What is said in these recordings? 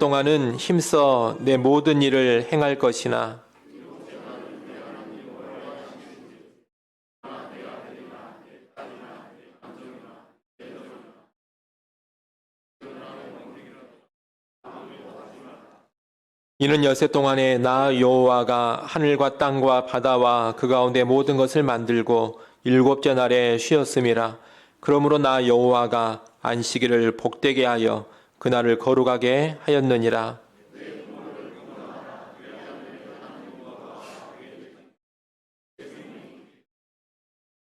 동안은 힘써 내 모든 일을 행할 것이나 이는 여세 동안에 나 여호와가 하늘과 땅과 바다와 그 가운데 모든 것을 만들고 일곱째 날에 쉬었음이라. 그러므로 나 여호와가 안식일을 복되게 하여 그날을 거룩하게 하였느니라.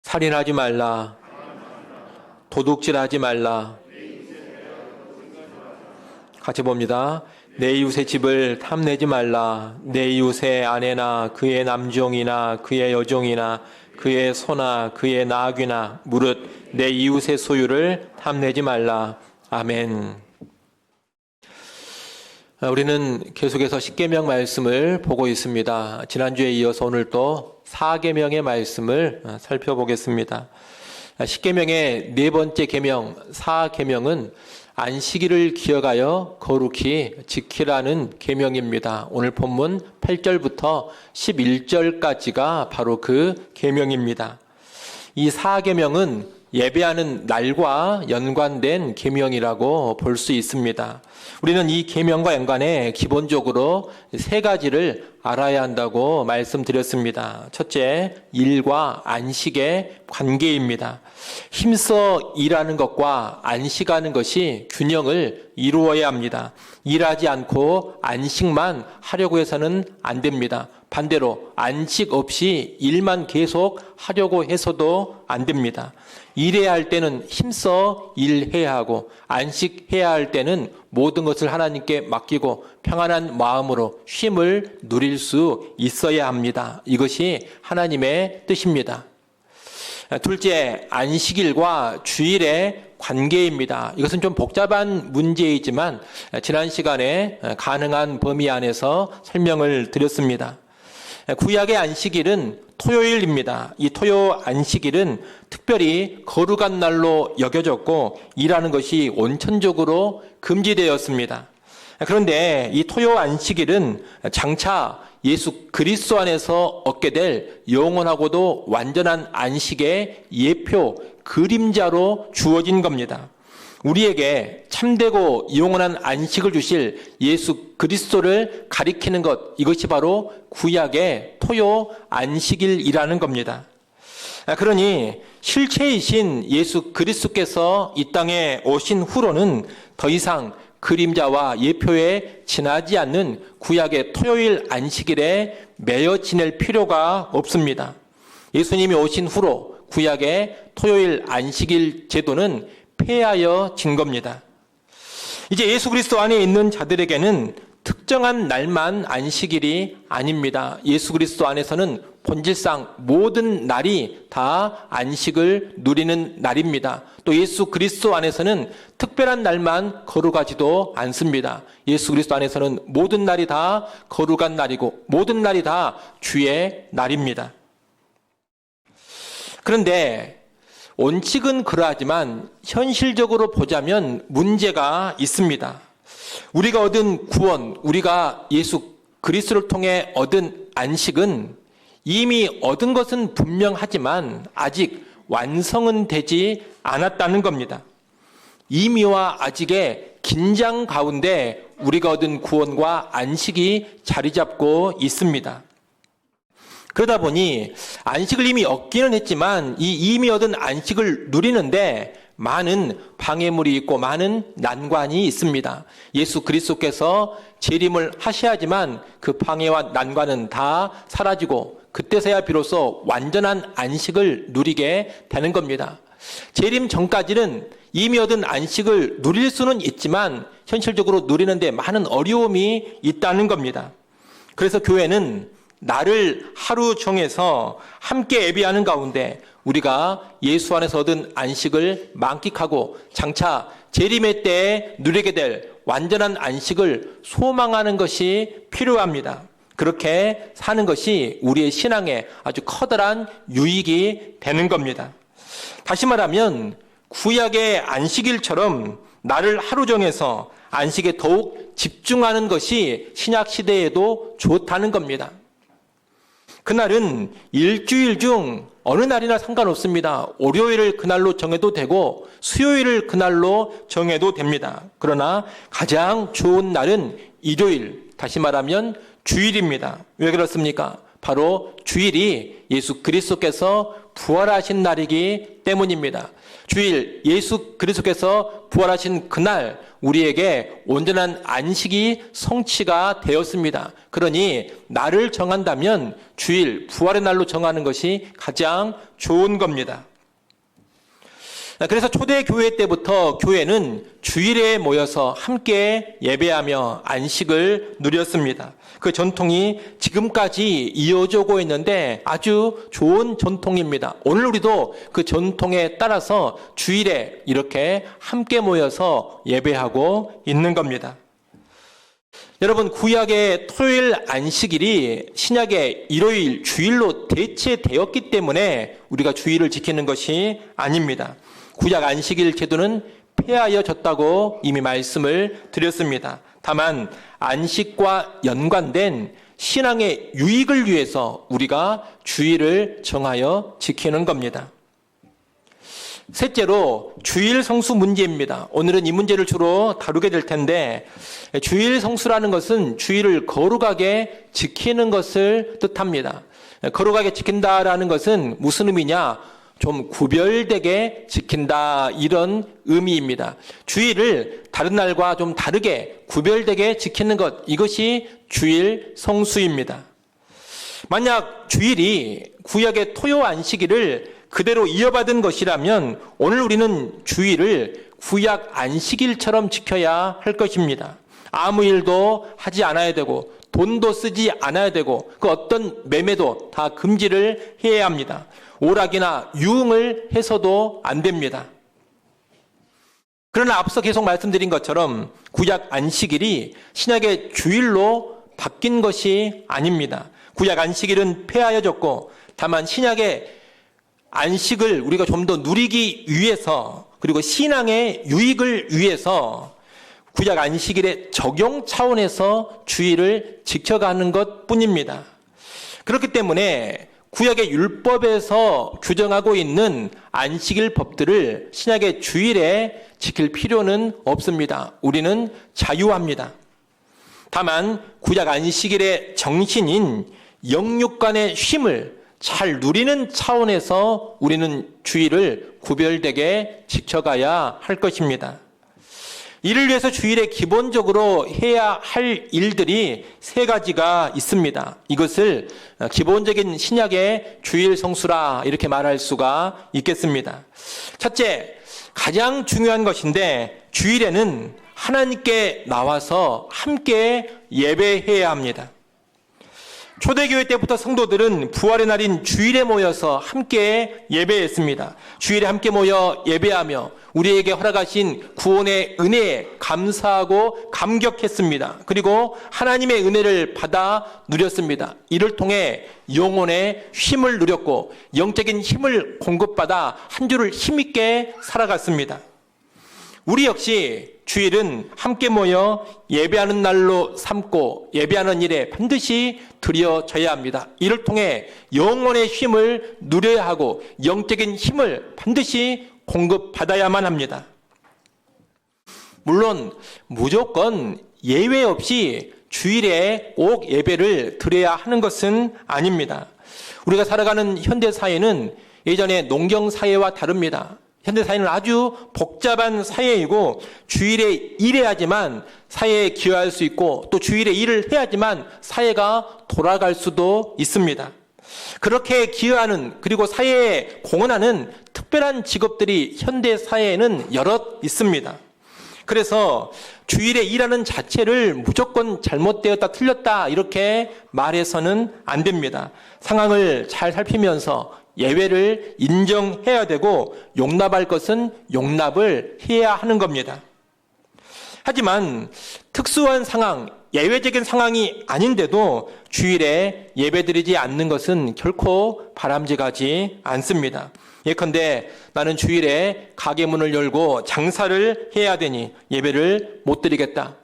살인하지 말라. 도둑질하지 말라. 같이 봅니다. 내 이웃의 집을 탐내지 말라. 내 이웃의 아내나 그의 남종이나 그의 여종이나 그의 소나 그의 나귀나 무릇 내 이웃의 소유를 탐내지 말라. 아멘. 우리는 계속해서 십계명 말씀을 보고 있습니다. 지난주에 이어서 오늘 또 사계명의 말씀을 살펴보겠습니다. 십계명의 네 번째 계명, 사계명은 안식일을 기억하여 거룩히 지키라는 계명입니다. 오늘 본문 8절부터 11절까지가 바로 그 계명입니다. 이 사계명은 예배하는 날과 연관된 계명이라고 볼 수 있습니다. 우리는 이 계명과 연관해 기본적으로 세 가지를 알아야 한다고 말씀드렸습니다. 첫째, 일과 안식의 관계입니다. 힘써 일하는 것과 안식하는 것이 균형을 이루어야 합니다. 일하지 않고 안식만 하려고 해서는 안 됩니다. 반대로 안식 없이 일만 계속 하려고 해서도 안 됩니다. 일해야 할 때는 힘써 일해야 하고 안식해야 할 때는 모든 것을 하나님께 맡기고 평안한 마음으로 쉼을 누릴 수 있어야 합니다. 이것이 하나님의 뜻입니다. 둘째, 안식일과 주일의 관계입니다. 이것은 좀 복잡한 문제이지만 지난 시간에 가능한 범위 안에서 설명을 드렸습니다. 구약의 안식일은 토요일입니다. 이 토요 안식일은 특별히 거룩한 날로 여겨졌고 일하는 것이 원천적으로 금지되었습니다. 그런데 이 토요 안식일은 장차 예수 그리스도 안에서 얻게 될 영원하고도 완전한 안식의 예표, 그림자로 주어진 겁니다. 우리에게 참되고 영원한 안식을 주실 예수 그리스도를 가리키는 것, 이것이 바로 구약의 토요 안식일이라는 겁니다. 그러니 실체이신 예수 그리스도께서 이 땅에 오신 후로는 더 이상 그림자와 예표에 지나지 않는 구약의 토요일 안식일에 매여 지낼 필요가 없습니다. 예수님이 오신 후로 구약의 토요일 안식일 제도는 폐하여진 겁니다. 이제 예수 그리스도 안에 있는 자들에게는 특정한 날만 안식일이 아닙니다. 예수 그리스도 안에서는 본질상 모든 날이 다 안식을 누리는 날입니다. 또 예수 그리스도 안에서는 특별한 날만 거룩하지도 않습니다. 예수 그리스도 안에서는 모든 날이 다 거룩한 날이고 모든 날이 다 주의 날입니다. 그런데 원칙은 그러하지만 현실적으로 보자면 문제가 있습니다. 우리가 얻은 구원, 우리가 예수 그리스도를 통해 얻은 안식은 이미 얻은 것은 분명하지만 아직 완성은 되지 않았다는 겁니다. 이미와 아직의 긴장 가운데 우리가 얻은 구원과 안식이 자리 잡고 있습니다. 그러다 보니 안식을 이미 얻기는 했지만 이 이미 얻은 안식을 누리는데 많은 방해물이 있고 많은 난관이 있습니다. 예수 그리스도께서 재림을 하셔야지만 그 방해와 난관은 다 사라지고 그때서야 비로소 완전한 안식을 누리게 되는 겁니다. 재림 전까지는 이미 얻은 안식을 누릴 수는 있지만 현실적으로 누리는데 많은 어려움이 있다는 겁니다. 그래서 교회는 날을 하루 정해서 함께 예배하는 가운데 우리가 예수 안에서 얻은 안식을 만끽하고 장차 재림의 때에 누리게 될 완전한 안식을 소망하는 것이 필요합니다. 그렇게 사는 것이 우리의 신앙에 아주 커다란 유익이 되는 겁니다. 다시 말하면 구약의 안식일처럼 날을 하루 정해서 안식에 더욱 집중하는 것이 신약 시대에도 좋다는 겁니다. 그날은 일주일 중 어느 날이나 상관없습니다. 월요일을 그날로 정해도 되고 수요일을 그날로 정해도 됩니다. 그러나 가장 좋은 날은 일요일, 다시 말하면 주일입니다. 왜 그렇습니까? 바로 주일이 예수 그리스도께서 부활하신 날이기 때문입니다. 주일, 예수 그리스도께서 부활하신 그날 우리에게 온전한 안식이 성취가 되었습니다. 그러니 날을 정한다면 주일, 부활의 날로 정하는 것이 가장 좋은 겁니다. 그래서 초대교회 때부터 교회는 주일에 모여서 함께 예배하며 안식을 누렸습니다. 그 전통이 지금까지 이어져 오고 있는데 아주 좋은 전통입니다. 오늘 우리도 그 전통에 따라서 주일에 이렇게 함께 모여서 예배하고 있는 겁니다. 여러분, 구약의 토요일 안식일이 신약의 일요일 주일로 대체되었기 때문에 우리가 주일을 지키는 것이 아닙니다. 구약 안식일 제도는 폐하여졌다고 이미 말씀을 드렸습니다. 다만 안식과 연관된 신앙의 유익을 위해서 우리가 주일을 정하여 지키는 겁니다. 셋째로 주일 성수 문제입니다. 오늘은 이 문제를 주로 다루게 될 텐데, 주일 성수라는 것은 주일을 거룩하게 지키는 것을 뜻합니다. 거룩하게 지킨다라는 것은 무슨 의미냐? 좀 구별되게 지킨다, 이런 의미입니다. 주일을 다른 날과 좀 다르게 구별되게 지키는 것, 이것이 주일 성수입니다. 만약 주일이 구약의 토요 안식일을 그대로 이어받은 것이라면 오늘 우리는 주일을 구약 안식일처럼 지켜야 할 것입니다. 아무 일도 하지 않아야 되고 돈도 쓰지 않아야 되고 그 어떤 매매도 다 금지를 해야 합니다. 오락이나 유흥을 해서도 안 됩니다. 그러나 앞서 계속 말씀드린 것처럼 구약 안식일이 신약의 주일로 바뀐 것이 아닙니다. 구약 안식일은 폐하여졌고 다만 신약의 안식을 우리가 좀 더 누리기 위해서 그리고 신앙의 유익을 위해서 구약 안식일의 적용 차원에서 주일을 지켜가는 것 뿐입니다. 그렇기 때문에 구약의 율법에서 규정하고 있는 안식일 법들을 신약의 주일에 지킬 필요는 없습니다. 우리는 자유합니다. 다만 구약 안식일의 정신인 영육간의 쉼을 잘 누리는 차원에서 우리는 주일을 구별되게 지켜가야 할 것입니다. 이를 위해서 주일에 기본적으로 해야 할 일들이 세 가지가 있습니다. 이것을 기본적인 신약의 주일 성수라 이렇게 말할 수가 있겠습니다. 첫째, 가장 중요한 것인데 주일에는 하나님께 나와서 함께 예배해야 합니다. 초대교회 때부터 성도들은 부활의 날인 주일에 모여서 함께 예배했습니다. 주일에 함께 모여 예배하며 우리에게 허락하신 구원의 은혜에 감사하고 감격했습니다. 그리고 하나님의 은혜를 받아 누렸습니다. 이를 통해 영혼의 쉼을 누렸고 영적인 힘을 공급받아 한 주를 힘있게 살아갔습니다. 우리 역시 주일은 함께 모여 예배하는 날로 삼고 예배하는 일에 반드시 드려져야 합니다. 이를 통해 영혼의 쉼을 누려야 하고 영적인 힘을 반드시 공급받아야만 합니다. 물론 무조건 예외 없이 주일에 꼭 예배를 드려야 하는 것은 아닙니다. 우리가 살아가는 현대사회는 예전의 농경사회와 다릅니다. 현대사회는 아주 복잡한 사회이고 주일에 일해야지만 사회에 기여할 수 있고 또 주일에 일을 해야지만 사회가 돌아갈 수도 있습니다. 그렇게 기여하는 그리고 사회에 공헌하는 특별한 직업들이 현대사회에는 여럿 있습니다. 그래서 주일에 일하는 자체를 무조건 잘못되었다 틀렸다 이렇게 말해서는 안 됩니다. 상황을 잘 살피면서 예외를 인정해야 되고 용납할 것은 용납을 해야 하는 겁니다. 하지만 특수한 상황, 예외적인 상황이 아닌데도 주일에 예배드리지 않는 것은 결코 바람직하지 않습니다. 예컨대 나는 주일에 가게 문을 열고 장사를 해야 되니 예배를 못 드리겠다.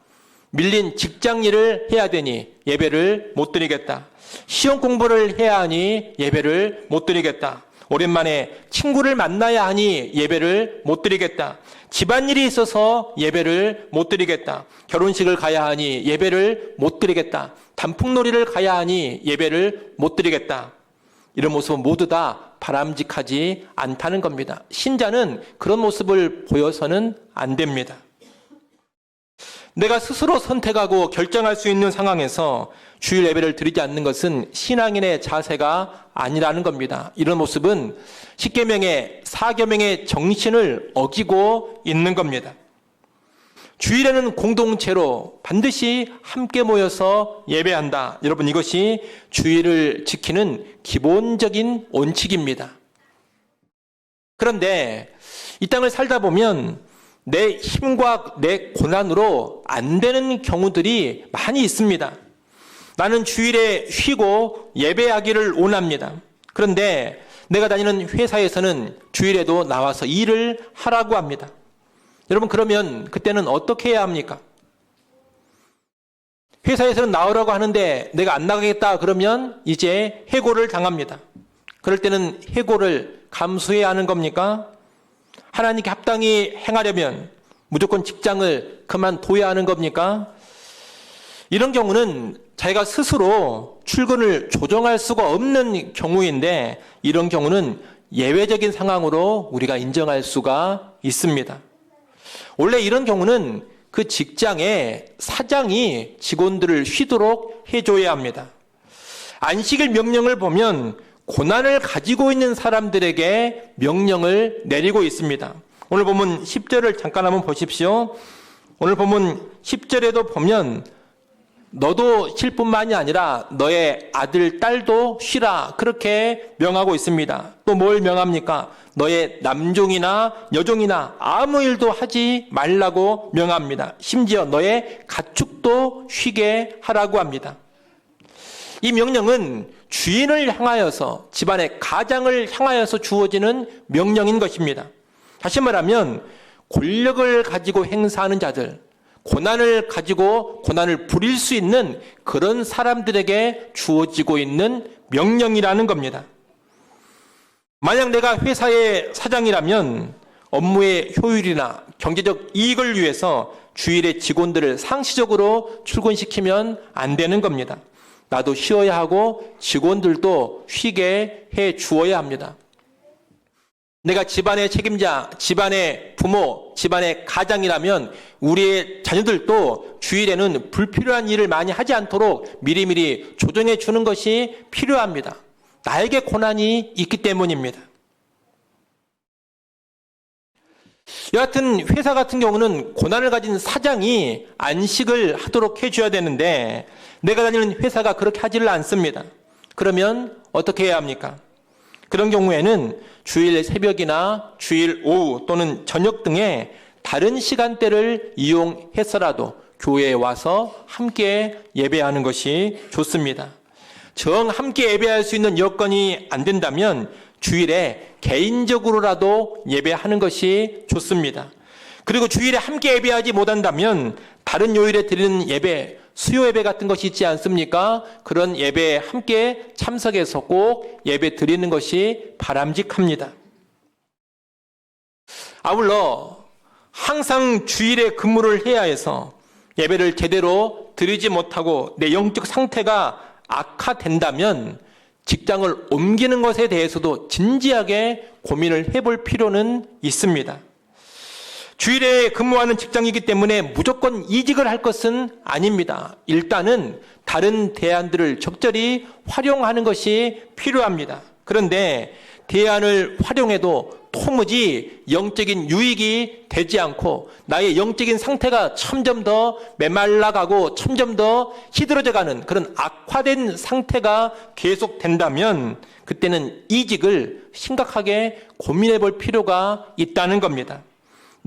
밀린 직장 일을 해야 되니 예배를 못 드리겠다. 시험 공부를 해야 하니 예배를 못 드리겠다. 오랜만에 친구를 만나야 하니 예배를 못 드리겠다. 집안일이 있어서 예배를 못 드리겠다. 결혼식을 가야 하니 예배를 못 드리겠다. 단풍놀이를 가야 하니 예배를 못 드리겠다. 이런 모습은 모두 다 바람직하지 않다는 겁니다. 신자는 그런 모습을 보여서는 안 됩니다. 내가 스스로 선택하고 결정할 수 있는 상황에서 주일 예배를 드리지 않는 것은 신앙인의 자세가 아니라는 겁니다. 이런 모습은 십계명의 사계명의 정신을 어기고 있는 겁니다. 주일에는 공동체로 반드시 함께 모여서 예배한다. 여러분, 이것이 주일을 지키는 기본적인 원칙입니다. 그런데 이 땅을 살다 보면 내 힘과 내 고난으로 안 되는 경우들이 많이 있습니다. 나는 주일에 쉬고 예배하기를 원합니다. 그런데 내가 다니는 회사에서는 주일에도 나와서 일을 하라고 합니다. 여러분, 그러면 그때는 어떻게 해야 합니까? 회사에서는 나오라고 하는데 내가 안 나가겠다 그러면 이제 해고를 당합니다. 그럴 때는 해고를 감수해야 하는 겁니까? 하나님께 합당히 행하려면 무조건 직장을 그만둬야 하는 겁니까? 이런 경우는 자기가 스스로 출근을 조정할 수가 없는 경우인데, 이런 경우는 예외적인 상황으로 우리가 인정할 수가 있습니다. 원래 이런 경우는 그 직장의 사장이 직원들을 쉬도록 해줘야 합니다. 안식일 명령을 보면 고난을 가지고 있는 사람들에게 명령을 내리고 있습니다. 오늘 본문 10절을 잠깐 한번 보십시오. 오늘 본문 10절에도 보면 너도 쉴 뿐만이 아니라 너의 아들, 딸도 쉬라, 그렇게 명하고 있습니다. 또 뭘 명합니까? 너의 남종이나 여종이나 아무 일도 하지 말라고 명합니다. 심지어 너의 가축도 쉬게 하라고 합니다. 이 명령은 주인을 향하여서, 집안의 가장을 향하여서 주어지는 명령인 것입니다. 다시 말하면 권력을 가지고 행사하는 자들, 고난을 가지고 고난을 부릴 수 있는 그런 사람들에게 주어지고 있는 명령이라는 겁니다. 만약 내가 회사의 사장이라면 업무의 효율이나 경제적 이익을 위해서 주일에 직원들을 상시적으로 출근시키면 안 되는 겁니다. 나도 쉬어야 하고 직원들도 쉬게 해 주어야 합니다. 내가 집안의 책임자, 집안의 부모, 집안의 가장이라면 우리의 자녀들도 주일에는 불필요한 일을 많이 하지 않도록 미리미리 조정해 주는 것이 필요합니다. 나에게 고난이 있기 때문입니다. 여하튼 회사 같은 경우는 고난을 가진 사장이 안식을 하도록 해줘야 되는데 내가 다니는 회사가 그렇게 하지를 않습니다. 그러면 어떻게 해야 합니까? 그런 경우에는 주일 새벽이나 주일 오후 또는 저녁 등의 다른 시간대를 이용해서라도 교회에 와서 함께 예배하는 것이 좋습니다. 정 함께 예배할 수 있는 여건이 안 된다면 주일에 개인적으로라도 예배하는 것이 좋습니다. 그리고 주일에 함께 예배하지 못한다면 다른 요일에 드리는 예배, 수요 예배 같은 것이 있지 않습니까? 그런 예배에 함께 참석해서 꼭 예배 드리는 것이 바람직합니다. 아울러 항상 주일에 근무를 해야 해서 예배를 제대로 드리지 못하고 내 영적 상태가 악화된다면 직장을 옮기는 것에 대해서도 진지하게 고민을 해볼 필요는 있습니다. 주일에 근무하는 직장이기 때문에 무조건 이직을 할 것은 아닙니다. 일단은 다른 대안들을 적절히 활용하는 것이 필요합니다. 그런데 대안을 활용해도 도무지 영적인 유익이 되지 않고 나의 영적인 상태가 점점 더 메말라가고 점점 더 시들어져가는 그런 악화된 상태가 계속된다면 그때는 이직을 심각하게 고민해 볼 필요가 있다는 겁니다.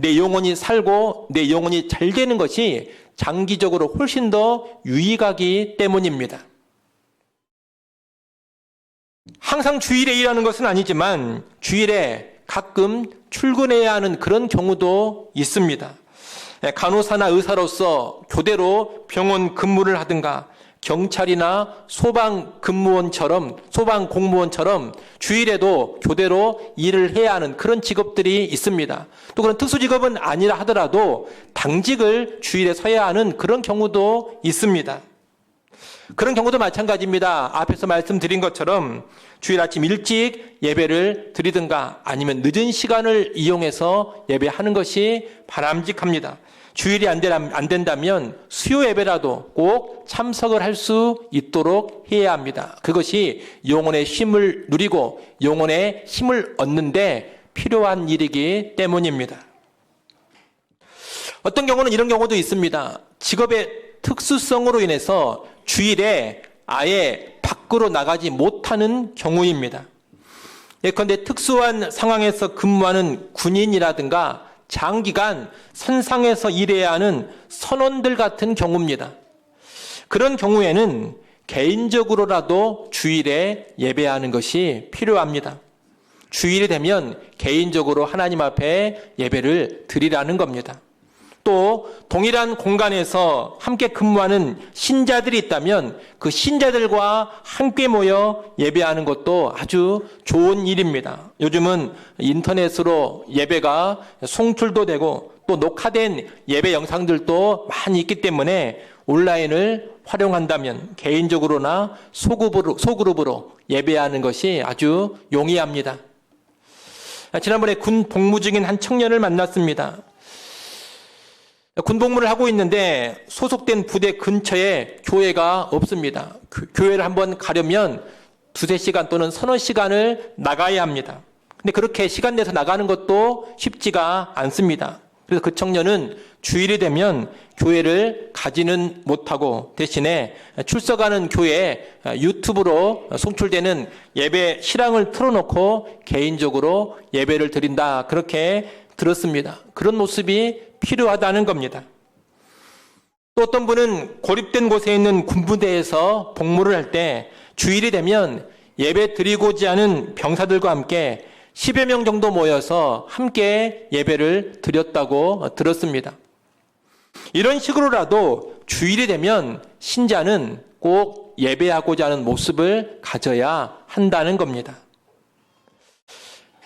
내 영혼이 살고 내 영혼이 잘 되는 것이 장기적으로 훨씬 더 유익하기 때문입니다. 항상 주일에 일하는 것은 아니지만 주일에 가끔 출근해야 하는 그런 경우도 있습니다. 간호사나 의사로서 교대로 병원 근무를 하든가 경찰이나 소방 공무원처럼 주일에도 교대로 일을 해야 하는 그런 직업들이 있습니다. 또 그런 특수직업은 아니라 하더라도 당직을 주일에 서야 하는 그런 경우도 있습니다. 그런 경우도 마찬가지입니다. 앞에서 말씀드린 것처럼 주일 아침 일찍 예배를 드리든가 아니면 늦은 시간을 이용해서 예배하는 것이 바람직합니다. 주일이 안 된다면 수요 예배라도 꼭 참석을 할 수 있도록 해야 합니다. 그것이 영혼의 쉼을 누리고 영혼의 힘을 얻는데 필요한 일이기 때문입니다. 어떤 경우는 이런 경우도 있습니다. 직업의 특수성으로 인해서 주일에 아예 밖으로 나가지 못하는 경우입니다. 예컨대 특수한 상황에서 근무하는 군인이라든가 장기간 선상에서 일해야 하는 선원들 같은 경우입니다. 그런 경우에는 개인적으로라도 주일에 예배하는 것이 필요합니다. 주일이 되면 개인적으로 하나님 앞에 예배를 드리라는 겁니다. 또 동일한 공간에서 함께 근무하는 신자들이 있다면 그 신자들과 함께 모여 예배하는 것도 아주 좋은 일입니다. 요즘은 인터넷으로 예배가 송출도 되고 또 녹화된 예배 영상들도 많이 있기 때문에 온라인을 활용한다면 개인적으로나 소그룹으로 예배하는 것이 아주 용이합니다. 지난번에 군 복무 중인 한 청년을 만났습니다. 군복무를 하고 있는데 소속된 부대 근처에 교회가 없습니다. 교회를 한번 가려면 2-3시간 또는 서너 시간을 나가야 합니다. 근데 그렇게 시간 내서 나가는 것도 쉽지가 않습니다. 그래서 그 청년은 주일이 되면 교회를 가지는 못하고 대신에 출석하는 교회에 유튜브로 송출되는 예배 실황을 틀어놓고 개인적으로 예배를 드린다. 그렇게 들었습니다. 그런 모습이 필요하다는 겁니다. 또 어떤 분은 고립된 곳에 있는 군부대에서 복무를 할 때 주일이 되면 예배 드리고자 하는 병사들과 함께 10여 명 정도 모여서 함께 예배를 드렸다고 들었습니다. 이런 식으로라도 주일이 되면 신자는 꼭 예배하고자 하는 모습을 가져야 한다는 겁니다.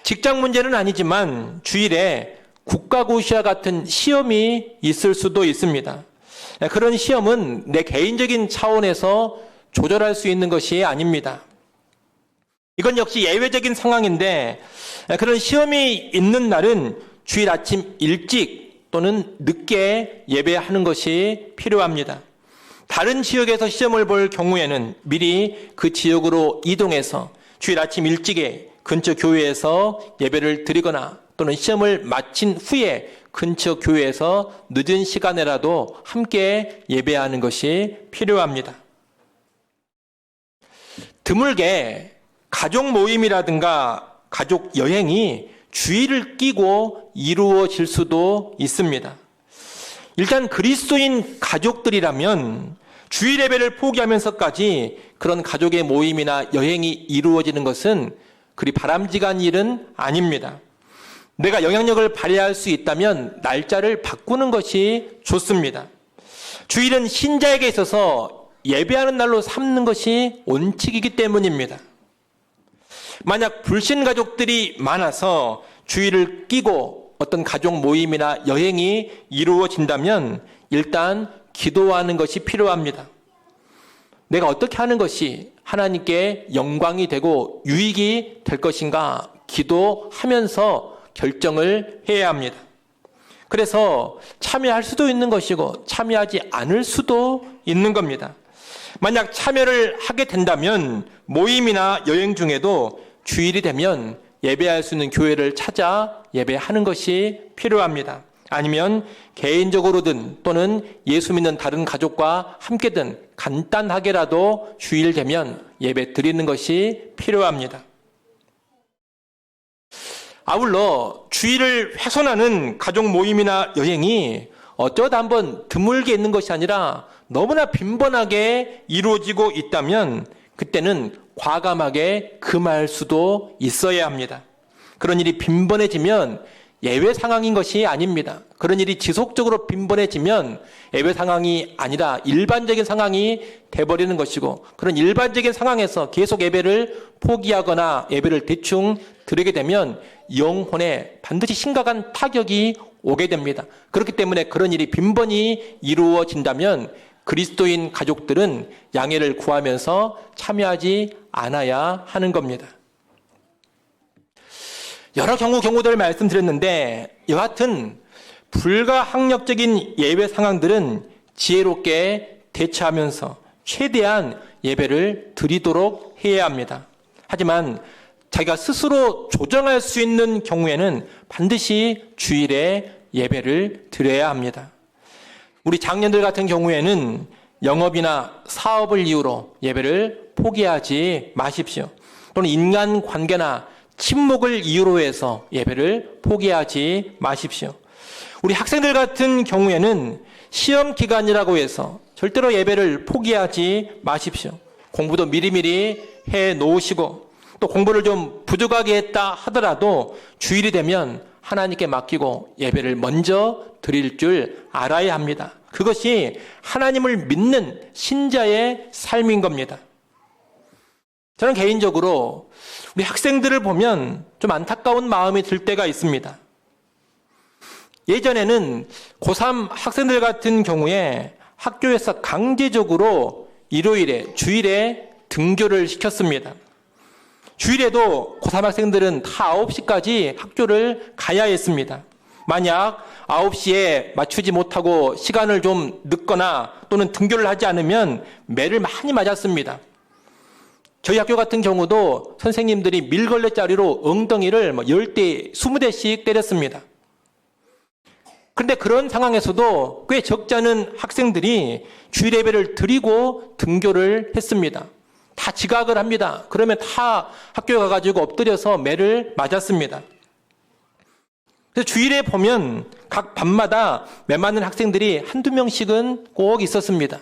직장 문제는 아니지만 주일에 국가고시와 같은 시험이 있을 수도 있습니다. 그런 시험은 내 개인적인 차원에서 조절할 수 있는 것이 아닙니다. 이건 역시 예외적인 상황인데 그런 시험이 있는 날은 주일 아침 일찍 또는 늦게 예배하는 것이 필요합니다. 다른 지역에서 시험을 볼 경우에는 미리 그 지역으로 이동해서 주일 아침 일찍에 근처 교회에서 예배를 드리거나 또는 시험을 마친 후에 근처 교회에서 늦은 시간에라도 함께 예배하는 것이 필요합니다. 드물게 가족 모임이라든가 가족 여행이 주일을 끼고 이루어질 수도 있습니다. 일단 그리스도인 가족들이라면 주일 예배를 포기하면서까지 그런 가족의 모임이나 여행이 이루어지는 것은 그리 바람직한 일은 아닙니다. 내가 영향력을 발휘할 수 있다면 날짜를 바꾸는 것이 좋습니다. 주일은 신자에게 있어서 예배하는 날로 삼는 것이 원칙이기 때문입니다. 만약 불신 가족들이 많아서 주일을 끼고 어떤 가족 모임이나 여행이 이루어진다면 일단 기도하는 것이 필요합니다. 내가 어떻게 하는 것이 하나님께 영광이 되고 유익이 될 것인가 기도하면서 결정을 해야 합니다. 그래서 참여할 수도 있는 것이고 참여하지 않을 수도 있는 겁니다. 만약 참여를 하게 된다면 모임이나 여행 중에도 주일이 되면 예배할 수 있는 교회를 찾아 예배하는 것이 필요합니다. 아니면 개인적으로든 또는 예수 믿는 다른 가족과 함께든 간단하게라도 주일 되면 예배 드리는 것이 필요합니다. 아울러 주의를 훼손하는 가족 모임이나 여행이 어쩌다 한번 드물게 있는 것이 아니라 너무나 빈번하게 이루어지고 있다면 그때는 과감하게 금할 수도 있어야 합니다. 그런 일이 빈번해지면 예외 상황인 것이 아닙니다. 그런 일이 지속적으로 빈번해지면 예외 상황이 아니라 일반적인 상황이 돼버리는 것이고, 그런 일반적인 상황에서 계속 예배를 포기하거나 예배를 대충 드리게 되면 영혼에 반드시 심각한 타격이 오게 됩니다. 그렇기 때문에 그런 일이 빈번히 이루어진다면 그리스도인 가족들은 양해를 구하면서 참여하지 않아야 하는 겁니다. 여러 경우들을 말씀드렸는데 여하튼 불가항력적인 예배 상황들은 지혜롭게 대처하면서 최대한 예배를 드리도록 해야 합니다. 하지만 자기가 스스로 조정할 수 있는 경우에는 반드시 주일에 예배를 드려야 합니다. 우리 장년들 같은 경우에는 영업이나 사업을 이유로 예배를 포기하지 마십시오. 또는 인간관계나 친목을 이유로 해서 예배를 포기하지 마십시오. 우리 학생들 같은 경우에는 시험 기간이라고 해서 절대로 예배를 포기하지 마십시오. 공부도 미리미리 해 놓으시고, 또 공부를 좀 부족하게 했다 하더라도 주일이 되면 하나님께 맡기고 예배를 먼저 드릴 줄 알아야 합니다. 그것이 하나님을 믿는 신자의 삶인 겁니다. 저는 개인적으로 우리 학생들을 보면 좀 안타까운 마음이 들 때가 있습니다. 예전에는 고3 학생들 같은 경우에 학교에서 강제적으로 일요일에, 주일에 등교를 시켰습니다. 주일에도 고3 학생들은 다 9시까지 학교를 가야 했습니다. 만약 9시에 맞추지 못하고 시간을 좀 늦거나 또는 등교를 하지 않으면 매를 많이 맞았습니다. 저희 학교 같은 경우도 선생님들이 밀걸레짜리로 엉덩이를 10대, 20대씩 때렸습니다. 그런데 그런 상황에서도 꽤 적지 않은 학생들이 주일 예배를 드리고 등교를 했습니다. 다 지각을 합니다. 그러면 다 학교에 가가지고 엎드려서 매를 맞았습니다. 그래서 주일에 보면 각 밤마다 매 맞는 학생들이 한두 명씩은 꼭 있었습니다.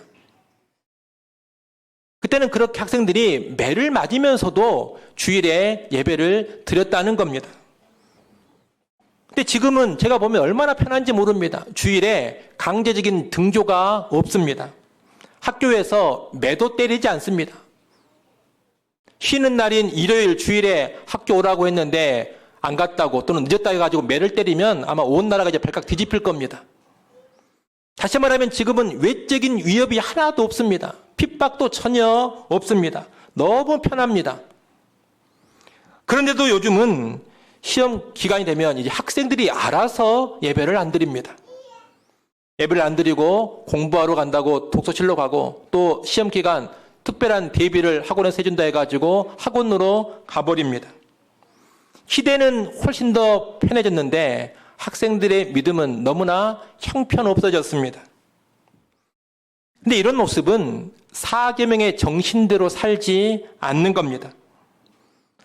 그때는 그렇게 학생들이 매를 맞으면서도 주일에 예배를 드렸다는 겁니다. 근데 지금은 제가 보면 얼마나 편한지 모릅니다. 주일에 강제적인 등교가 없습니다. 학교에서 매도 때리지 않습니다. 쉬는 날인 일요일 주일에 학교 오라고 했는데 안 갔다고 또는 늦었다 해가지고 매를 때리면 아마 온 나라가 이제 발칵 뒤집힐 겁니다. 다시 말하면 지금은 외적인 위협이 하나도 없습니다. 핍박도 전혀 없습니다. 너무 편합니다. 그런데도 요즘은 시험 기간이 되면 이제 학생들이 알아서 예배를 안 드립니다. 예배를 안 드리고 공부하러 간다고 독서실로 가고, 또 시험 기간 특별한 대비를 학원에서 해준다 해가지고 학원으로 가버립니다. 시대는 훨씬 더 편해졌는데 학생들의 믿음은 너무나 형편없어졌습니다. 근데 이런 모습은 사계명의 정신대로 살지 않는 겁니다.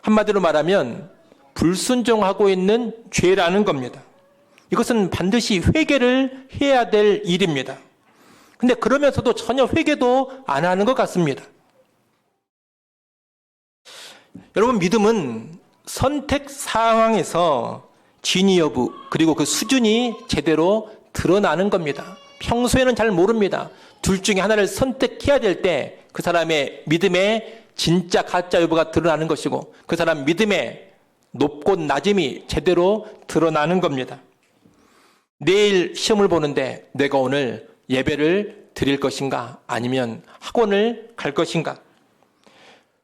한마디로 말하면 불순종하고 있는 죄라는 겁니다. 이것은 반드시 회개를 해야 될 일입니다. 근데 그러면서도 전혀 회개도 안 하는 것 같습니다. 여러분, 믿음은 선택 상황에서 진위 여부 그리고 그 수준이 제대로 드러나는 겁니다. 평소에는 잘 모릅니다. 둘 중에 하나를 선택해야 될 때 그 사람의 믿음의 진짜 가짜 여부가 드러나는 것이고, 그 사람 믿음의 높고 낮음이 제대로 드러나는 겁니다. 내일 시험을 보는데 내가 오늘 예배를 드릴 것인가, 아니면 학원을 갈 것인가?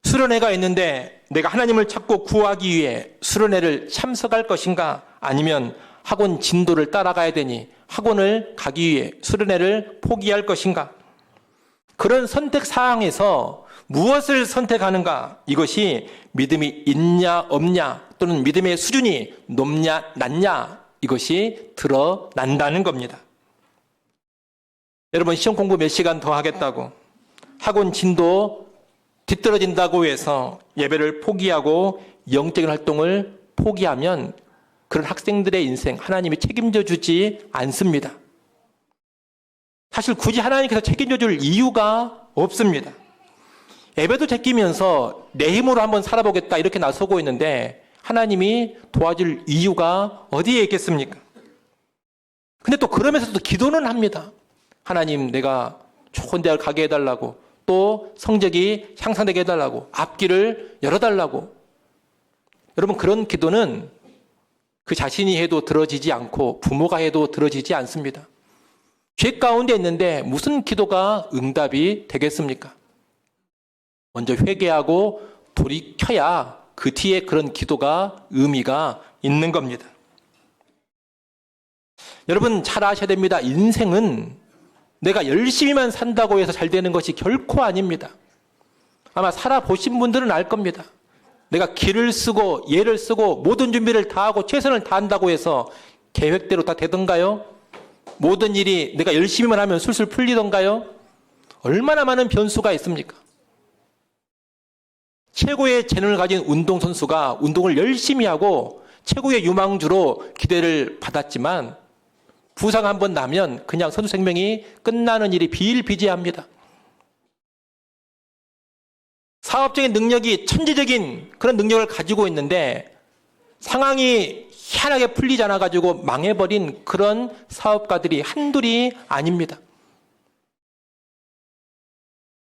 수련회가 있는데 내가 하나님을 찾고 구하기 위해 수련회를 참석할 것인가, 아니면 학원 진도를 따라가야 되니 학원을 가기 위해 수련회를 포기할 것인가? 그런 선택 사항에서 무엇을 선택하는가, 이것이 믿음이 있냐 없냐, 또는 믿음의 수준이 높냐 낮냐, 이것이 드러난다는 겁니다. 여러분, 시험 공부 몇 시간 더 하겠다고, 학원 진도 뒤떨어진다고 해서 예배를 포기하고 영적인 활동을 포기하면 그런 학생들의 인생 하나님이 책임져 주지 않습니다. 사실 굳이 하나님께서 책임져 줄 이유가 없습니다. 예배도 제끼면서 내 힘으로 한번 살아보겠다 이렇게 나서고 있는데 하나님이 도와줄 이유가 어디에 있겠습니까? 근데 또 그러면서도 기도는 합니다. 하나님, 내가 좋은 대학을 가게 해달라고, 또 성적이 향상되게 해달라고, 앞길을 열어달라고. 여러분, 그런 기도는 그 자신이 해도 들어지지 않고 부모가 해도 들어지지 않습니다. 죄 가운데 있는데 무슨 기도가 응답이 되겠습니까? 먼저 회개하고 돌이켜야 그 뒤에 그런 기도가 의미가 있는 겁니다. 여러분 잘 아셔야 됩니다. 인생은 내가 열심히만 산다고 해서 잘 되는 것이 결코 아닙니다. 아마 살아보신 분들은 알 겁니다. 내가 기를 쓰고 예를 쓰고 모든 준비를 다 하고 최선을 다한다고 해서 계획대로 다 되던가요? 모든 일이 내가 열심히만 하면 술술 풀리던가요? 얼마나 많은 변수가 있습니까? 최고의 재능을 가진 운동선수가 운동을 열심히 하고 최고의 유망주로 기대를 받았지만 부상 한번 나면 그냥 선수 생명이 끝나는 일이 비일비재합니다. 사업적인 능력이 천재적인 그런 능력을 가지고 있는데 상황이 희한하게 풀리지 않아가지고 망해버린 그런 사업가들이 한둘이 아닙니다.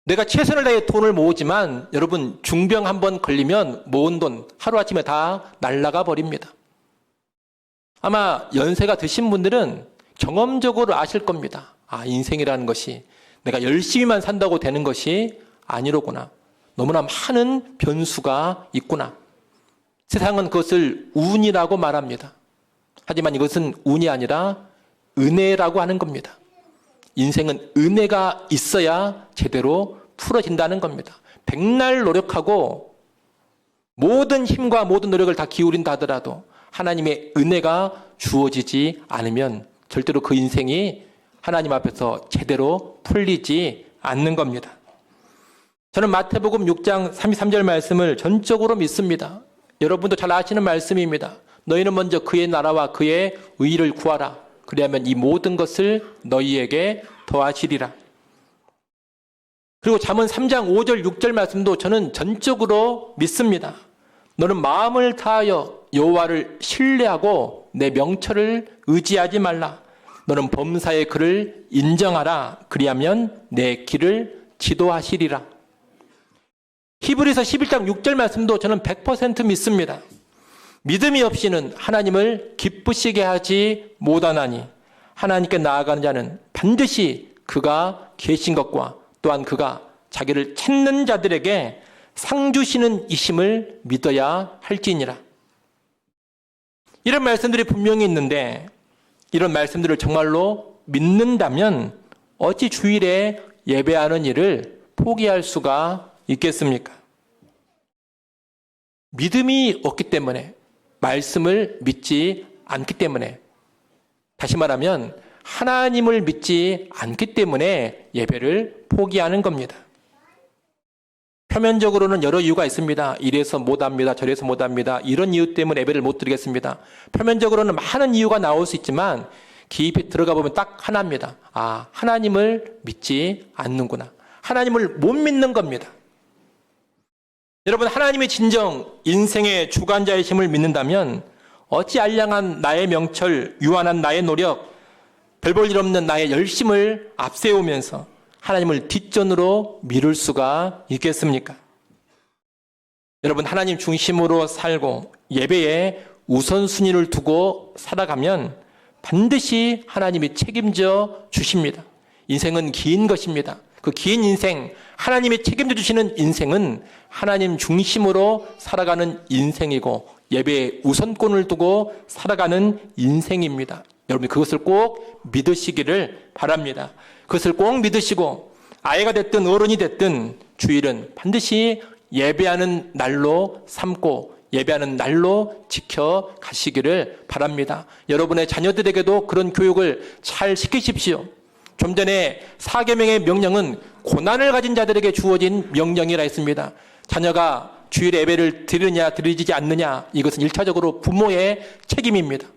내가 최선을 다해 돈을 모으지만 여러분 중병 한번 걸리면 모은 돈 하루아침에 다 날아가 버립니다. 아마 연세가 드신 분들은 경험적으로 아실 겁니다. 아, 인생이라는 것이 내가 열심히만 산다고 되는 것이 아니로구나. 너무나 많은 변수가 있구나. 세상은 그것을 운이라고 말합니다. 하지만 이것은 운이 아니라 은혜라고 하는 겁니다. 인생은 은혜가 있어야 제대로 풀어진다는 겁니다. 백날 노력하고 모든 힘과 모든 노력을 다 기울인다 하더라도 하나님의 은혜가 주어지지 않으면 절대로 그 인생이 하나님 앞에서 제대로 풀리지 않는 겁니다. 저는 마태복음 6장 33절 말씀을 전적으로 믿습니다. 여러분도 잘 아시는 말씀입니다. 너희는 먼저 그의 나라와 그의 의를 구하라. 그리하면 이 모든 것을 너희에게 더하시리라. 그리고 잠언 3장 5절 6절 말씀도 저는 전적으로 믿습니다. 너는 마음을 다하여 여호와를 신뢰하고 내 명철을 의지하지 말라. 너는 범사의 그를 인정하라. 그리하면 내 길을 지도하시리라. 히브리서 11장 6절 말씀도 저는 100% 믿습니다. 믿음이 없이는 하나님을 기쁘시게 하지 못하나니 하나님께 나아가는 자는 반드시 그가 계신 것과 또한 그가 자기를 찾는 자들에게 상 주시는 이심을 믿어야 할지니라. 이런 말씀들이 분명히 있는데 이런 말씀들을 정말로 믿는다면 어찌 주일에 예배하는 일을 포기할 수가 있겠습니까? 믿음이 없기 때문에, 말씀을 믿지 않기 때문에, 다시 말하면 하나님을 믿지 않기 때문에 예배를 포기하는 겁니다. 표면적으로는 여러 이유가 있습니다. 이래서 못합니다. 저래서 못합니다. 이런 이유 때문에 예배를 못 드리겠습니다. 표면적으로는 많은 이유가 나올 수 있지만 깊이 들어가 보면 딱 하나입니다. 아, 하나님을 믿지 않는구나. 하나님을 못 믿는 겁니다. 여러분, 하나님의 진정 인생의 주관자이심을 믿는다면 어찌 알량한 나의 명철, 유한한 나의 노력, 별 볼 일 없는 나의 열심을 앞세우면서 하나님을 뒷전으로 미룰 수가 있겠습니까? 여러분, 하나님 중심으로 살고 예배에 우선순위를 두고 살아가면 반드시 하나님이 책임져 주십니다. 인생은 긴 것입니다. 그 긴 인생, 하나님이 책임져 주시는 인생은 하나님 중심으로 살아가는 인생이고 예배에 우선권을 두고 살아가는 인생입니다. 여러분, 그것을 꼭 믿으시기를 바랍니다. 그것을 꼭 믿으시고 아이가 됐든 어른이 됐든 주일은 반드시 예배하는 날로 삼고 예배하는 날로 지켜가시기를 바랍니다. 여러분의 자녀들에게도 그런 교육을 잘 시키십시오. 좀 전에 4계명의 명령은 고난을 가진 자들에게 주어진 명령이라 했습니다. 자녀가 주일 예배를 드리느냐 드리지 않느냐, 이것은 1차적으로 부모의 책임입니다.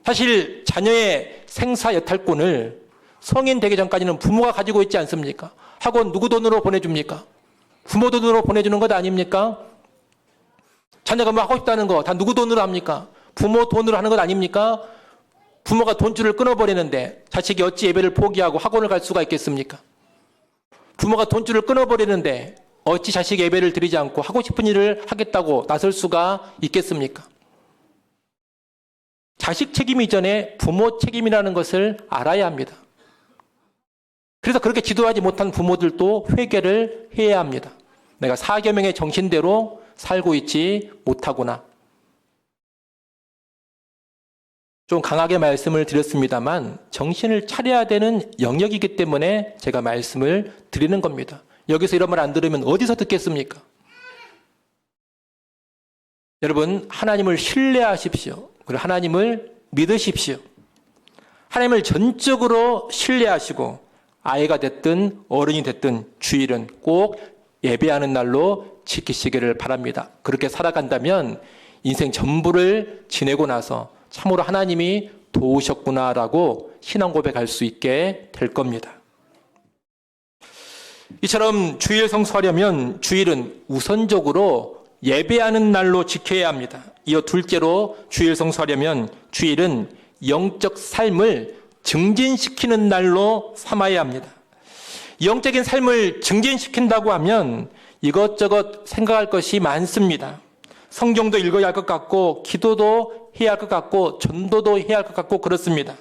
사실 자녀의 생사 여탈권을 성인 되기 전까지는 부모가 가지고 있지 않습니까? 학원 누구 돈으로 보내줍니까? 부모 돈으로 보내주는 것 아닙니까? 자녀가 뭐 하고 싶다는 거 다 누구 돈으로 합니까? 부모 돈으로 하는 것 아닙니까? 부모가 돈줄을 끊어버리는데 자식이 어찌 예배를 포기하고 학원을 갈 수가 있겠습니까? 부모가 돈줄을 끊어버리는데 어찌 자식이 예배를 드리지 않고 하고 싶은 일을 하겠다고 나설 수가 있겠습니까? 자식 책임 이전에 부모 책임이라는 것을 알아야 합니다. 그래서 그렇게 지도하지 못한 부모들도 회개를 해야 합니다. 내가 사계명의 정신대로 살고 있지 못하구나. 좀 강하게 말씀을 드렸습니다만 정신을 차려야 되는 영역이기 때문에 제가 말씀을 드리는 겁니다. 여기서 이런 말 안 들으면 어디서 듣겠습니까? 여러분, 하나님을 신뢰하십시오. 그리고 하나님을 믿으십시오. 하나님을 전적으로 신뢰하시고 아이가 됐든 어른이 됐든 주일은 꼭 예배하는 날로 지키시기를 바랍니다. 그렇게 살아간다면 인생 전부를 지내고 나서 참으로 하나님이 도우셨구나라고 신앙 고백할 수 있게 될 겁니다. 이처럼 주일 성수하려면 주일은 우선적으로 예배하는 날로 지켜야 합니다. 이어 둘째로 주일 성수하려면 주일은 영적 삶을 증진시키는 날로 삼아야 합니다. 영적인 삶을 증진시킨다고 하면 이것저것 생각할 것이 많습니다. 성경도 읽어야 할 것 같고 기도도 해야 할 것 같고 전도도 해야 할 것 같고 그렇습니다.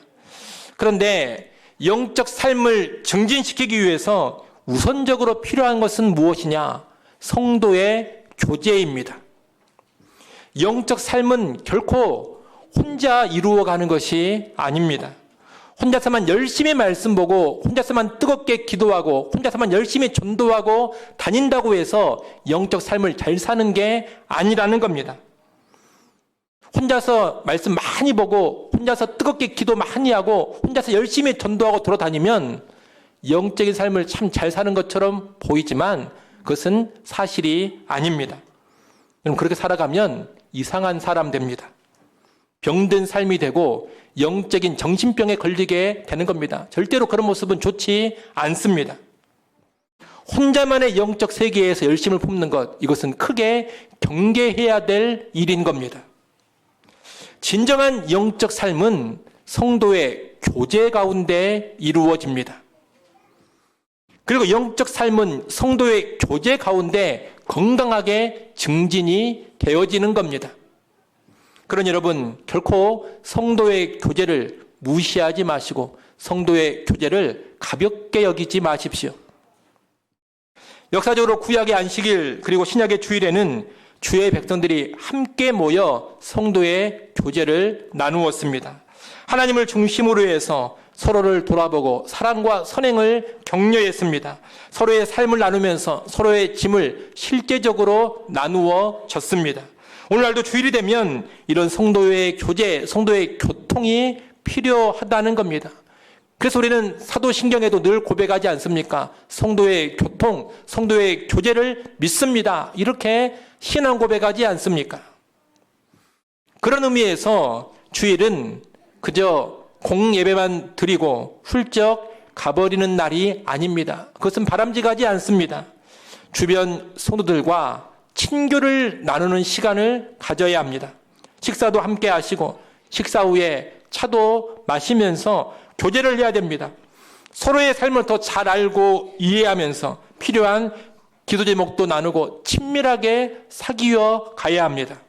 그런데 영적 삶을 증진시키기 위해서 우선적으로 필요한 것은 무엇이냐? 성도의 교제입니다. 영적 삶은 결코 혼자 이루어가는 것이 아닙니다. 혼자서만 열심히 말씀 보고 혼자서만 뜨겁게 기도하고 혼자서만 열심히 전도하고 다닌다고 해서 영적 삶을 잘 사는 게 아니라는 겁니다. 혼자서 말씀 많이 보고 혼자서 뜨겁게 기도 많이 하고 혼자서 열심히 전도하고 돌아다니면 영적인 삶을 참 잘 사는 것처럼 보이지만 그것은 사실이 아닙니다. 여러분, 그렇게 살아가면 이상한 사람 됩니다. 병든 삶이 되고 영적인 정신병에 걸리게 되는 겁니다. 절대로 그런 모습은 좋지 않습니다. 혼자만의 영적 세계에서 열심을 품는 것, 이것은 크게 경계해야 될 일인 겁니다. 진정한 영적 삶은 성도의 교제 가운데 이루어집니다. 그리고 영적 삶은 성도의 교제 가운데 건강하게 증진이 되어지는 겁니다. 그러니 여러분, 결코 성도의 교제를 무시하지 마시고 성도의 교제를 가볍게 여기지 마십시오. 역사적으로 구약의 안식일 그리고 신약의 주일에는 주의 백성들이 함께 모여 성도의 교제를 나누었습니다. 하나님을 중심으로 해서 서로를 돌아보고 사랑과 선행을 격려했습니다. 서로의 삶을 나누면서 서로의 짐을 실제적으로 나누어 졌습니다. 오늘날도 주일이 되면 이런 성도의 교제, 성도의 교통이 필요하다는 겁니다. 그래서 우리는 사도신경에도 늘 고백하지 않습니까? 성도의 교통, 성도의 교제를 믿습니다. 이렇게 신앙 고백하지 않습니까? 그런 의미에서 주일은 그저 공예배만 드리고 훌쩍 가버리는 날이 아닙니다. 그것은 바람직하지 않습니다. 주변 성도들과 친교를 나누는 시간을 가져야 합니다. 식사도 함께 하시고 식사 후에 차도 마시면서 교제를 해야 됩니다. 서로의 삶을 더 잘 알고 이해하면서 필요한 기도 제목도 나누고 친밀하게 사귀어 가야 합니다.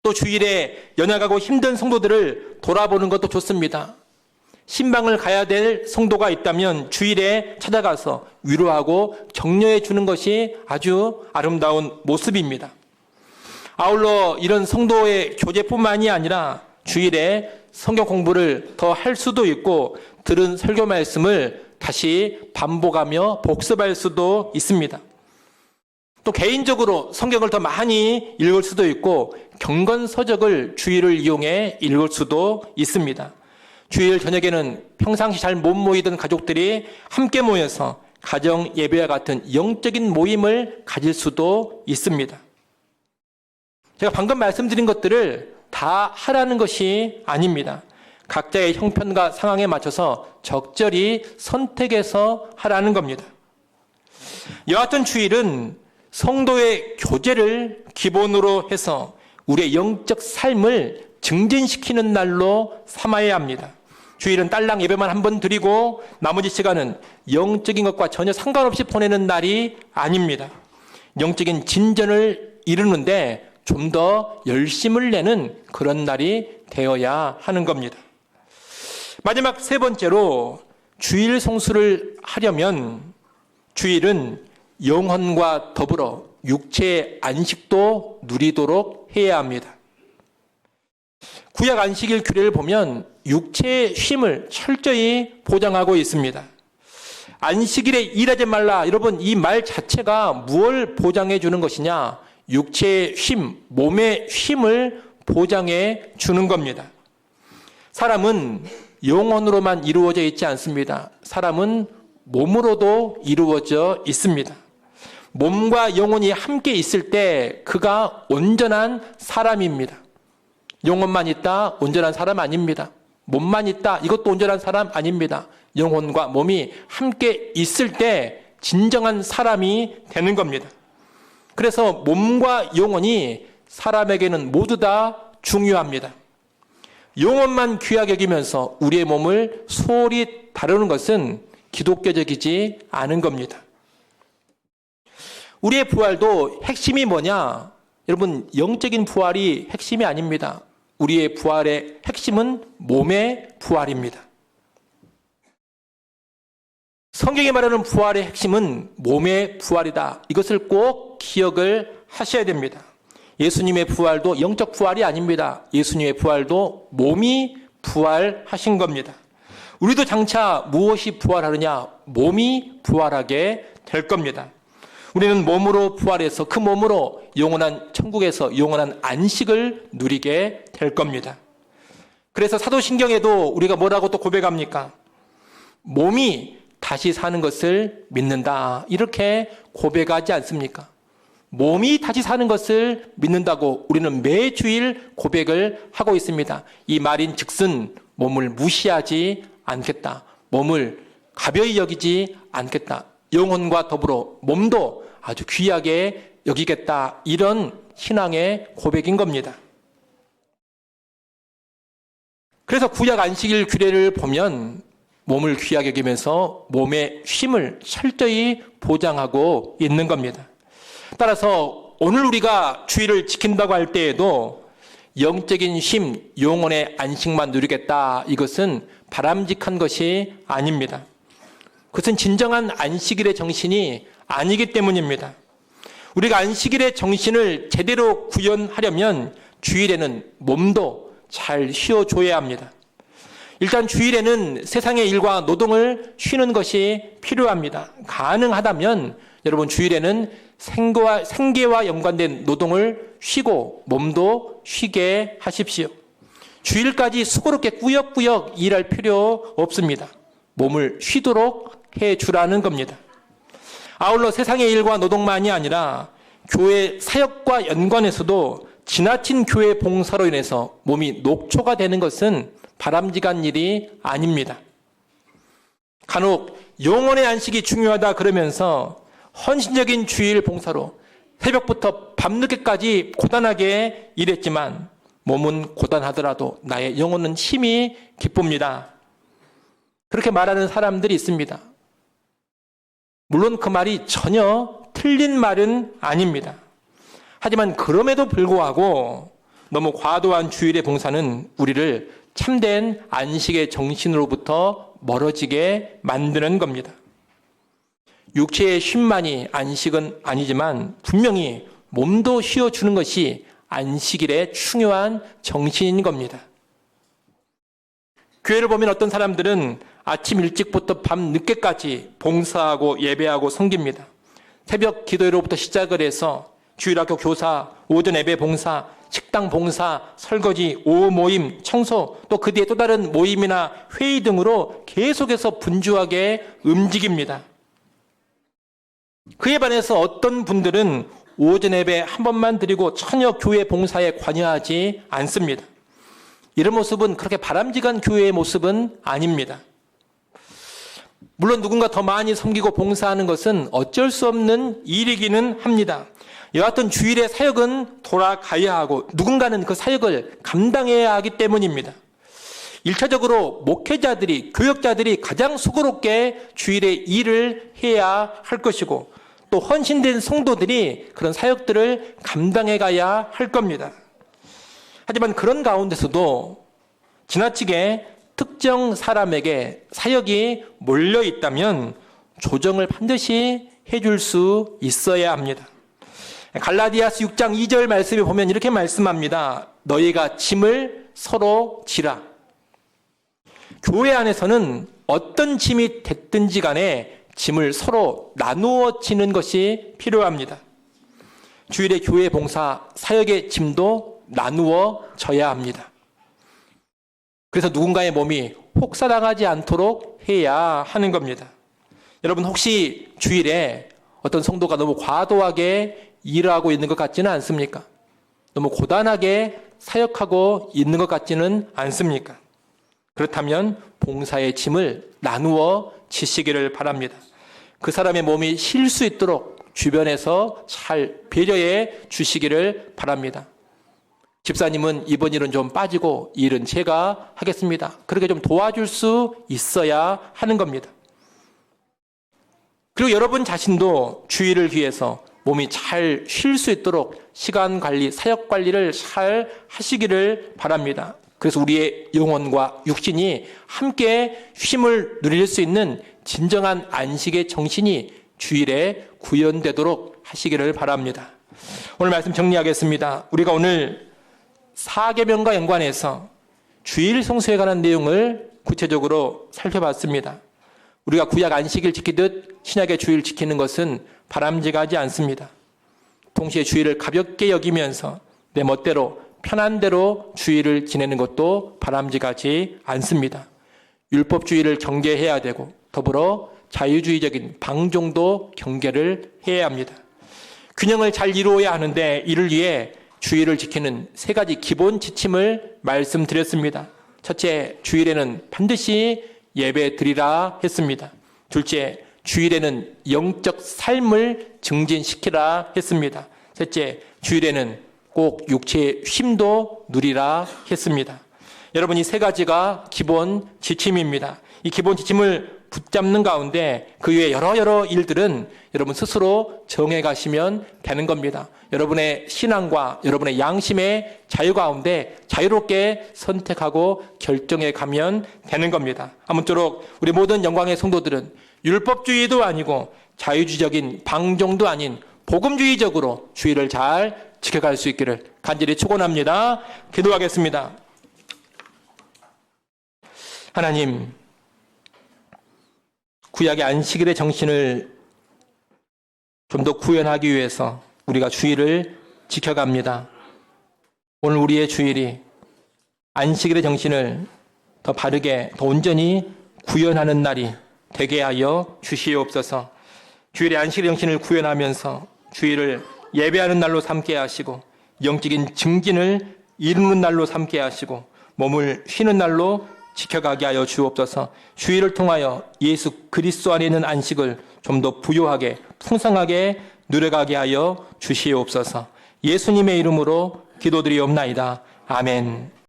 또 주일에 연약하고 힘든 성도들을 돌아보는 것도 좋습니다. 신방을 가야 될 성도가 있다면 주일에 찾아가서 위로하고 격려해 주는 것이 아주 아름다운 모습입니다. 아울러 이런 성도의 교제뿐만이 아니라 주일에 성경 공부를 더 할 수도 있고 들은 설교 말씀을 다시 반복하며 복습할 수도 있습니다. 또 개인적으로 성경을 더 많이 읽을 수도 있고 경건서적을 주일을 이용해 읽을 수도 있습니다. 주일 저녁에는 평상시 잘 못 모이던 가족들이 함께 모여서 가정 예배와 같은 영적인 모임을 가질 수도 있습니다. 제가 방금 말씀드린 것들을 다 하라는 것이 아닙니다. 각자의 형편과 상황에 맞춰서 적절히 선택해서 하라는 겁니다. 여하튼 주일은 성도의 교제를 기본으로 해서 우리의 영적 삶을 증진시키는 날로 삼아야 합니다. 주일은 딸랑 예배만 한 번 드리고 나머지 시간은 영적인 것과 전혀 상관없이 보내는 날이 아닙니다. 영적인 진전을 이루는데 좀 더 열심을 내는 그런 날이 되어야 하는 겁니다. 마지막 세 번째로 주일 성수를 하려면 주일은 영혼과 더불어 육체의 안식도 누리도록 해야 합니다. 구약 안식일 규례를 보면 육체의 쉼을 철저히 보장하고 있습니다. 안식일에 일하지 말라. 여러분, 이 말 자체가 무엇을 보장해 주는 것이냐? 육체의 쉼, 몸의 쉼을 보장해 주는 겁니다. 사람은 영혼으로만 이루어져 있지 않습니다. 사람은 몸으로도 이루어져 있습니다. 몸과 영혼이 함께 있을 때 그가 온전한 사람입니다. 영혼만 있다, 온전한 사람 아닙니다. 몸만 있다, 이것도 온전한 사람 아닙니다. 영혼과 몸이 함께 있을 때 진정한 사람이 되는 겁니다. 그래서 몸과 영혼이 사람에게는 모두 다 중요합니다. 영혼만 귀하게 여기면서 우리의 몸을 소홀히 다루는 것은 기독교적이지 않은 겁니다. 우리의 부활도 핵심이 뭐냐? 여러분, 영적인 부활이 핵심이 아닙니다. 우리의 부활의 핵심은 몸의 부활입니다. 성경이 말하는 부활의 핵심은 몸의 부활이다. 이것을 꼭 기억을 하셔야 됩니다. 예수님의 부활도 영적 부활이 아닙니다. 예수님의 부활도 몸이 부활하신 겁니다. 우리도 장차 무엇이 부활하느냐? 몸이 부활하게 될 겁니다. 우리는 몸으로 부활해서 그 몸으로 영원한 천국에서 영원한 안식을 누리게 될 겁니다. 그래서 사도신경에도 우리가 뭐라고 또 고백합니까? 몸이 다시 사는 것을 믿는다. 이렇게 고백하지 않습니까? 몸이 다시 사는 것을 믿는다고 우리는 매주일 고백을 하고 있습니다. 이 말인 즉슨 몸을 무시하지 않겠다. 몸을 가벼이 여기지 않겠다. 영혼과 더불어 몸도 아주 귀하게 여기겠다. 이런 신앙의 고백인 겁니다. 그래서 구약 안식일 규례를 보면 몸을 귀하게 여기면서 몸의 쉼을 철저히 보장하고 있는 겁니다. 따라서 오늘 우리가 주일을 지킨다고 할 때에도 영적인 쉼, 영혼의 안식만 누리겠다. 이것은 바람직한 것이 아닙니다. 그것은 진정한 안식일의 정신이 아니기 때문입니다. 우리가 안식일의 정신을 제대로 구현하려면 주일에는 몸도 잘 쉬어줘야 합니다. 일단 주일에는 세상의 일과 노동을 쉬는 것이 필요합니다. 가능하다면 여러분 주일에는 생계와 연관된 노동을 쉬고 몸도 쉬게 하십시오. 주일까지 수고롭게 꾸역꾸역 일할 필요 없습니다. 몸을 쉬도록 해주라는 겁니다. 아울러 세상의 일과 노동만이 아니라 교회 사역과 연관해서도 지나친 교회 봉사로 인해서 몸이 녹초가 되는 것은 바람직한 일이 아닙니다. 간혹 영혼의 안식이 중요하다 그러면서 헌신적인 주일 봉사로 새벽부터 밤늦게까지 고단하게 일했지만 몸은 고단하더라도 나의 영혼은 힘이 기쁩니다. 그렇게 말하는 사람들이 있습니다. 물론 그 말이 전혀 틀린 말은 아닙니다. 하지만 그럼에도 불구하고 너무 과도한 주일의 봉사는 우리를 참된 안식의 정신으로부터 멀어지게 만드는 겁니다. 육체의 쉼만이 안식은 아니지만 분명히 몸도 쉬어주는 것이 안식일의 중요한 정신인 겁니다. 교회를 보면 어떤 사람들은 아침 일찍부터 밤 늦게까지 봉사하고 예배하고 섬깁니다. 새벽 기도회로부터 시작을 해서 주일학교 교사, 오전 예배 봉사, 식당 봉사, 설거지, 오후 모임, 청소, 또 그 뒤에 또 다른 모임이나 회의 등으로 계속해서 분주하게 움직입니다. 그에 반해서 어떤 분들은 오전 예배 한 번만 드리고 전혀 교회 봉사에 관여하지 않습니다. 이런 모습은 그렇게 바람직한 교회의 모습은 아닙니다. 물론 누군가 더 많이 섬기고 봉사하는 것은 어쩔 수 없는 일이기는 합니다. 여하튼 주일의 사역은 돌아가야 하고 누군가는 그 사역을 감당해야 하기 때문입니다. 1차적으로 목회자들이, 교역자들이 가장 수고롭게 주일의 일을 해야 할 것이고 또 헌신된 성도들이 그런 사역들을 감당해 가야 할 겁니다. 하지만 그런 가운데서도 지나치게 특정 사람에게 사역이 몰려 있다면 조정을 반드시 해줄 수 있어야 합니다. 갈라디아서 6장 2절 말씀에 보면 이렇게 말씀합니다. 너희가 짐을 서로 지라. 교회 안에서는 어떤 짐이 됐든지 간에 짐을 서로 나누어 지는 것이 필요합니다. 주일의 교회 봉사, 사역의 짐도 나누어 져야 합니다. 그래서 누군가의 몸이 혹사당하지 않도록 해야 하는 겁니다. 여러분 혹시 주일에 어떤 성도가 너무 과도하게 일을 하고 있는 것 같지는 않습니까? 너무 고단하게 사역하고 있는 것 같지는 않습니까? 그렇다면 봉사의 짐을 나누어 지시기를 바랍니다. 그 사람의 몸이 쉴 수 있도록 주변에서 잘 배려해 주시기를 바랍니다. 집사님은 이번 일은 좀 빠지고 이 일은 제가 하겠습니다. 그렇게 좀 도와줄 수 있어야 하는 겁니다. 그리고 여러분 자신도 주일을 위해서 몸이 잘 쉴 수 있도록 시간 관리, 사역 관리를 잘 하시기를 바랍니다. 그래서 우리의 영혼과 육신이 함께 쉼을 누릴 수 있는 진정한 안식의 정신이 주일에 구현되도록 하시기를 바랍니다. 오늘 말씀 정리하겠습니다. 우리가 오늘 사계명과 연관해서 주일 성수에 관한 내용을 구체적으로 살펴봤습니다. 우리가 구약 안식일 지키듯 신약의 주일 지키는 것은 바람직하지 않습니다. 동시에 주일을 가볍게 여기면서 내 멋대로 편한 대로 주일을 지내는 것도 바람직하지 않습니다. 율법주의를 경계해야 되고 더불어 자유주의적인 방종도 경계를 해야 합니다. 균형을 잘 이루어야 하는데 이를 위해 주일을 지키는 세 가지 기본 지침을 말씀드렸습니다. 첫째, 주일에는 반드시 예배 드리라 했습니다. 둘째, 주일에는 영적 삶을 증진시키라 했습니다. 셋째, 주일에는 꼭 육체의 쉼도 누리라 했습니다. 여러분 이 세 가지가 기본 지침입니다. 이 기본 지침을 붙잡는 가운데 그 외에 여러 일들은 여러분 스스로 정해 가시면 되는 겁니다. 여러분의 신앙과 여러분의 양심의 자유 가운데 자유롭게 선택하고 결정해 가면 되는 겁니다. 아무쪼록 우리 모든 영광의 성도들은 율법주의도 아니고 자유주의적인 방종도 아닌 복음주의적으로 주의를 잘 지켜갈 수 있기를 간절히 축원합니다. 기도하겠습니다. 하나님, 구약의 안식일의 정신을 좀 더 구현하기 위해서 우리가 주일을 지켜갑니다. 오늘 우리의 주일이 안식일의 정신을 더 바르게, 더 온전히 구현하는 날이 되게 하여 주시옵소서. 주일의 안식일의 정신을 구현하면서 주일을 예배하는 날로 삼게 하시고 영적인 증진을 이루는 날로 삼게 하시고 몸을 쉬는 날로 지켜가게 하여 주옵소서. 주일을 통하여 예수 그리스도 안에 있는 안식을 좀 더 부요하게 풍성하게 누려가게 하여 주시옵소서. 예수님의 이름으로 기도드리옵나이다. 아멘.